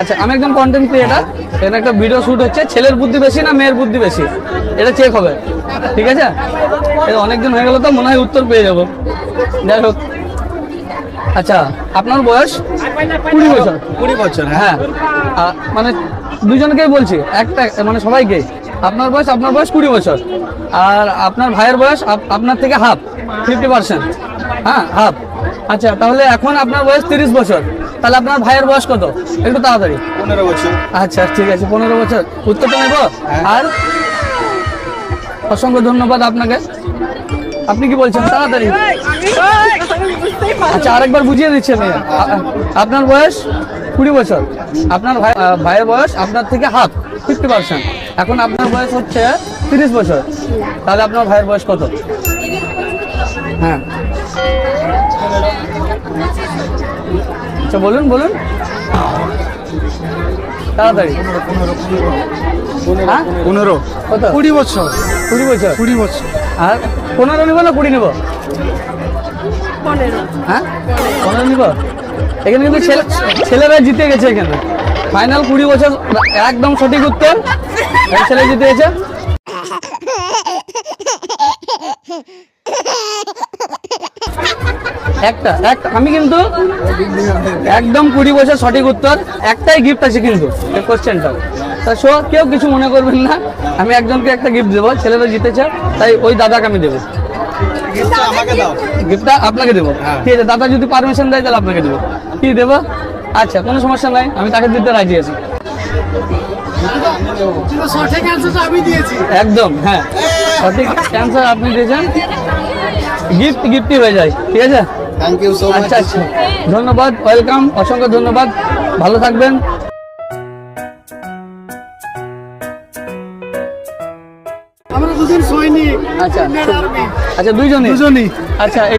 আচ্ছা, আমি একজন কন্টেন্ট ক্রিয়েটার, এখানে একটা ভিডিও শুট হচ্ছে। ছেলের বুদ্ধি বেশি না মেয়ের বুদ্ধি বেশি, এটা চেক হবে, ঠিক আছে? এটা অনেকদিন হয়ে গেল তো, মনে হয় উত্তর পেয়ে যাবো। যাই হোক, আচ্ছা আপনার বয়স 20 বছর? 20 বছর। হ্যাঁ, মানে দুজনকেই বলছি, একটা মানে সবাইকে। আপনার বয়স 20 বছর, আর আপনার ভাইয়ের বয়স আপনার থেকে হাফ, 50%। হ্যাঁ, হাফ। আচ্ছা, তাহলে এখন আপনার বয়স 30 বছর, তাহলে আপনার ভাইয়ের বয়স কত? একটু তাড়াতাড়ি। 15 বছর। আচ্ছা ঠিক আছে, 15 বছর। উত্তরটা নেব। আর অসংখ্য ধন্যবাদ আপনাকে। আপনি কি বলছেন? তাড়াতাড়ি। আচ্ছা, আরেকবার বুঝিয়ে দিচ্ছি আমি। আপনার বয়স 20 বছর, আপনার ভাইয়ের বয়স আপনার থেকে হাফ, 50%। এখন আপনার বয়স হচ্ছে 30 বছর, তাহলে আপনার ভাইয়ের বয়স কত? হ্যাঁ, আচ্ছা বলুন বলুন তাড়াতাড়ি। 15। কত? 20 বছর। 20 বছর। 20 বছর। আর 15 নিব না 20 নিব? 15। হ্যাঁ, 15 নিব। এখানে কিন্তু ছেলেরা জিতে গেছে, এখানে ফাইনাল 20 বছর একদম সঠিক উত্তর। ছেলে জিতে গেছে। একটা আমি কিন্তু একদম 20 বছর সঠিক উত্তর। একটাই গিফট আছে কিন্তু এই কোশ্চেনটা। তা কেউ কিছু মনে করবেন না, আমি একজনকে একটা গিফট দেবো। ছেলেরা জিতেছে, তাই ওই দাদাকে আমি দেবো। গিফটটা আপনাকে দেবো, ঠিক আছে? দাদা যদি পারমিশন দেয় তাহলে আপনাকে দেবো। কি দেবো? আচ্ছা, কোনো সমস্যা নাই, আমি তাকে দিতে রাজি আছি। একদম, হ্যাঁ, সঠিক অ্যান্সার আপনি দিয়েছেন। গিফটই হয়ে যায়, ঠিক আছে? Thank you so much. আচ্ছা আচ্ছা, ধন্যবাদ, ওয়েলকাম, অসংখ্য ধন্যবাদ, ভালো থাকবেন। আমরা দুজন সৈনিক। আচ্ছা আচ্ছা, দুইজনই। দুজনই। আচ্ছা।